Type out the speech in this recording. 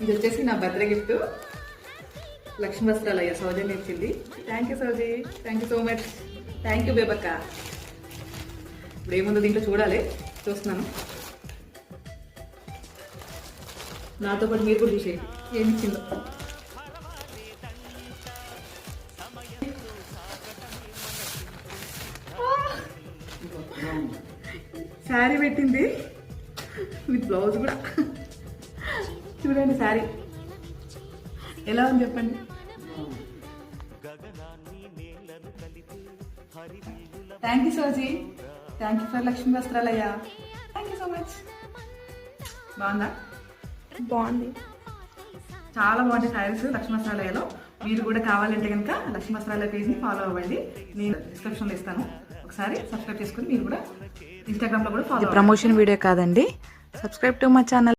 ఇది వచ్చేసి నా బర్త్డే గిఫ్ట్ లక్ష్మీ వస్త్రాలయ్య సౌజన్య ఇచ్చింది. Thank you Souji, thank you so much. Thank you బేబక్క. ఇప్పుడు ఏముందో దీంట్లో చూడాలి, చూస్తున్నాను. నాతో పాటు మీరు కూడా చూసేయండి ఏమి ఇచ్చిందో. శారీ పెట్టింది విత్ బ్లౌజ్ కూడా. చూడండి శారీ ఎలా ఉంది చెప్పండి. Thank you Soji, thank you for Lakshmi Vastralaya. Thank you so much. బాగుందా? బాగుంది, చాలా బాగుంటాయి శారీస్ లక్ష్మీ వస్త్రాలయ్యలో. మీరు కూడా కావాలంటే కనుక లక్ష్మీ వస్త్రాలయ పేజ్ని ఫాలో అవ్వండి. నేను డిస్క్రిప్షన్లో ఇస్తాను, ఒకసారి సబ్స్క్రైబ్ చేసుకుని మీరు కూడా ఇన్స్టాగ్రామ్లో కూడా ఫాలో. ప్రమోషన్ వీడియో కాదండి, సబ్స్క్రైబ్ టు మై ఛానల్.